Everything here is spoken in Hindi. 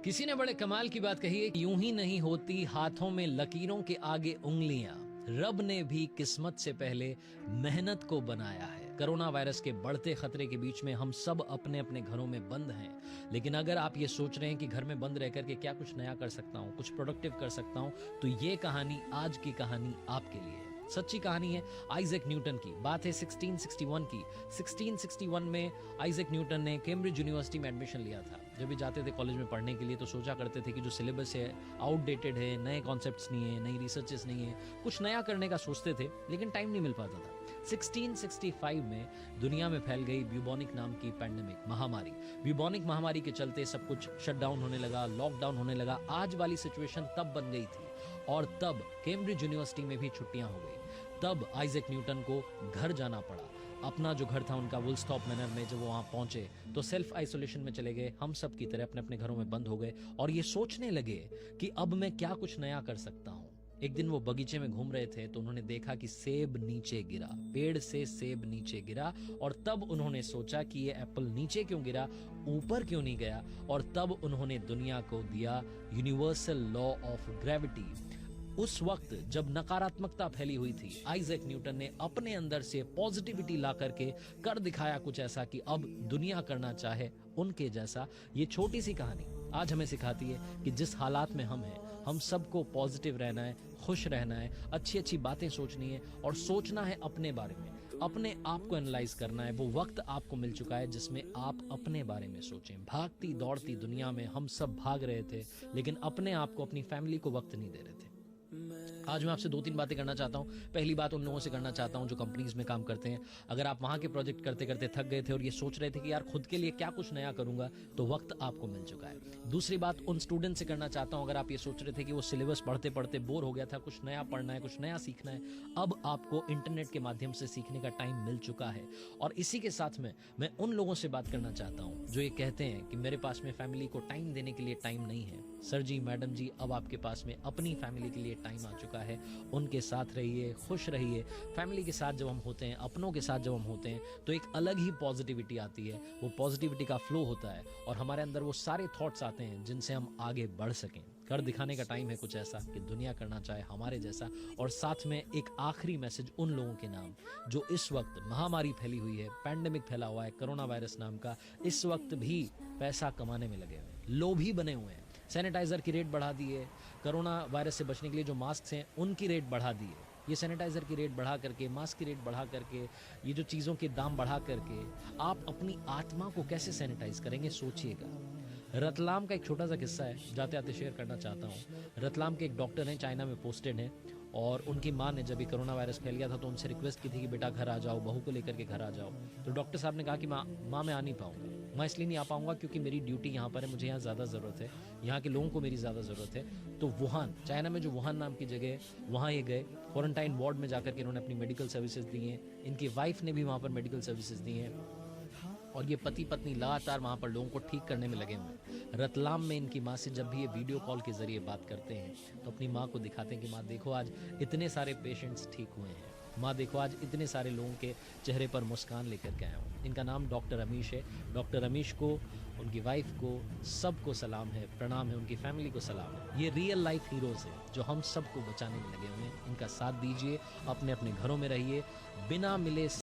किसी ने बड़े कमाल की बात कही है कि यूं ही नहीं होती हाथों में लकीरों के आगे उंगलियां, रब ने भी किस्मत से पहले मेहनत को बनाया है। कोरोना वायरस के बढ़ते खतरे के बीच में हम सब अपने अपने घरों में बंद हैं, लेकिन अगर आप ये सोच रहे हैं कि घर में बंद रह करके क्या कुछ नया कर सकता हूँ, कुछ प्रोडक्टिव कर सकता हूँ, तो ये कहानी, आज की कहानी आपके लिए है। सच्ची कहानी है आइजैक न्यूटन की। बात है 1661 की। 1661 में आइजैक न्यूटन ने कैम्ब्रिज यूनिवर्सिटी में एडमिशन लिया था। जब भी जाते थे कॉलेज में पढ़ने के लिए तो सोचा करते थे कि जो सिलेबस है आउटडेटेड है, नए कॉन्सेप्ट्स नहीं है, नई रिसर्चेस नहीं है, कुछ नया करने का सोचते थे, लेकिन टाइम नहीं मिल पाता था। 1665 में दुनिया में फैल गई ब्यूबोनिक नाम की पैंडेमिक, महामारी। ब्यूबोनिक महामारी के चलते सब कुछ शटडाउन होने लगा, लॉकडाउन होने लगा। आज वाली सिचुएशन तब बन गई थी और तब कैम्ब्रिज यूनिवर्सिटी में भी छुट्टियां हो गई। तब आइजैक न्यूटन को घर जाना पड़ा। अपना जो घर था उनका वुलस्टॉप मैनर में, जब वो वहां पहुंचे तो सेल्फ आइसोलेशन में चले गए। हम सब की तरह अपने अपने घरों में बंद हो गए और ये सोचने लगे कि अब मैं क्या कुछ नया कर सकता हूं। एक दिन वो बगीचे में घूम रहे थे तो उन्होंने देखा कि सेब नीचे गिरा, पेड़ से सेब नीचे गिरा, और तब उन्होंने सोचा कि ये एप्पल नीचे क्यों गिरा, ऊपर क्यों नहीं गया। और तब उन्होंने दुनिया को दिया यूनिवर्सल लॉ ऑफ ग्रेविटी। उस वक्त जब नकारात्मकता फैली हुई थी, आइजैक न्यूटन ने अपने अंदर से पॉजिटिविटी ला करके कर दिखाया कुछ ऐसा कि अब दुनिया करना चाहे उनके जैसा। ये छोटी सी कहानी आज हमें सिखाती है कि जिस हालात में हम हैं, हम सबको पॉजिटिव रहना है, खुश रहना है, अच्छी अच्छी बातें सोचनी है और सोचना है अपने बारे में, अपने आप को एनालाइज करना है। वो वक्त आपको मिल चुका है जिसमें आप अपने बारे में सोचें। भागती दौड़ती दुनिया में हम सब भाग रहे थे, लेकिन अपने आप को, अपनी फैमिली को वक्त नहीं दे रहे थे। आज मैं आपसे 2-3 बातें करना चाहता हूं। पहली बात उन लोगों से करना चाहता हूं जो कंपनीज में काम करते हैं। अगर आप वहां के प्रोजेक्ट करते करते थक गए थे और ये सोच रहे थे कि यार खुद के लिए क्या कुछ नया करूंगा, तो वक्त आपको मिल चुका है। दूसरी बात उन स्टूडेंट से करना चाहता हूं, अगर आप ये सोच रहे थे कि वो सिलेबस पढ़ते पढ़ते बोर हो गया था, कुछ नया पढ़ना है, कुछ नया सीखना है, अब आपको इंटरनेट के माध्यम से सीखने का टाइम मिल चुका है। और इसी के साथ में मैं उन लोगों से बात करना चाहता हूं जो ये कहते हैं कि मेरे पास में फैमिली को टाइम देने के लिए टाइम नहीं है। सर जी, मैडम जी, अब आपके पास में अपनी फैमिली के लिए टाइम आ चुका है। उनके साथ रहिए, खुश रहिए। फैमिली के साथ जब हम होते हैं, अपनों के साथ जब हम होते हैं, तो एक अलग ही पॉजिटिविटी आती है। वो पॉजिटिविटी का फ्लो होता है और हमारे अंदर वो सारे थॉट्स आते हैं जिनसे हम आगे बढ़ सकें। कर दिखाने का टाइम है कुछ ऐसा कि दुनिया करना चाहे हमारे जैसा। और साथ में एक आखिरी मैसेज उन लोगों के नाम जो इस वक्त महामारी फैली हुई है, पैंडेमिक फैला हुआ है कोरोना वायरस नाम का, इस वक्त भी पैसा कमाने में लगे हुए हैं, लोभी बने हुए हैं। सैनिटाइजर की रेट बढ़ा दी है, कोरोना वायरस से बचने के लिए जो मास्क हैं उनकी रेट बढ़ा दी है। ये सैनिटाइजर की रेट बढ़ा करके, मास्क की रेट बढ़ा करके, ये जो चीज़ों के दाम बढ़ा करके आप अपनी आत्मा को कैसे सैनिटाइज करेंगे, सोचिएगा। रतलाम का एक छोटा सा किस्सा है, जाते आते शेयर करना चाहता हूँ। रतलाम के एक डॉक्टर हैं, चाइना में पोस्टेड हैं, और उनकी माँ ने जब भी कोरोना वायरस फैल गया था तो उनसे रिक्वेस्ट की थी कि बेटा घर आ जाओ, बहू को लेकर के घर आ जाओ। तो डॉक्टर साहब ने कहा कि माँ मैं आ नहीं पाऊँगा। मैं इसलिए नहीं आ पाऊँगा क्योंकि मेरी ड्यूटी यहाँ पर है, मुझे यहाँ ज़्यादा ज़रूरत है, यहाँ के लोगों को मेरी ज़्यादा ज़रूरत है। तो वुहान, चाइना में जो वुहान नाम की जगह है, वहाँ ये गए। क्वारंटाइन वार्ड में जाकर के इन्होंने अपनी मेडिकल सर्विसेज दी हैं। इनकी वाइफ ने भी वहाँ पर मेडिकल सर्विसेज दी हैं और ये पति पत्नी लगातार वहाँ पर लोगों को ठीक करने में लगे हुए हैं। रतलाम में इनकी माँ से जब भी ये वीडियो कॉल के जरिए बात करते हैं तो अपनी माँ को दिखाते हैं कि माँ देखो, आज इतने सारे पेशेंट्स ठीक हुए हैं। माँ देखो, आज इतने सारे लोगों के चेहरे पर मुस्कान लेकर के आया हूँ। इनका नाम डॉक्टर रमेश है। डॉक्टर रमेश को, उनकी वाइफ को, सबको सलाम है, प्रणाम है, उनकी फैमिली को सलाम है। ये रियल लाइफ हीरोज़ हैं जो हम सबको बचाने में लगे हुए हैं। इनका साथ दीजिए, अपने अपने घरों में रहिए, बिना मिले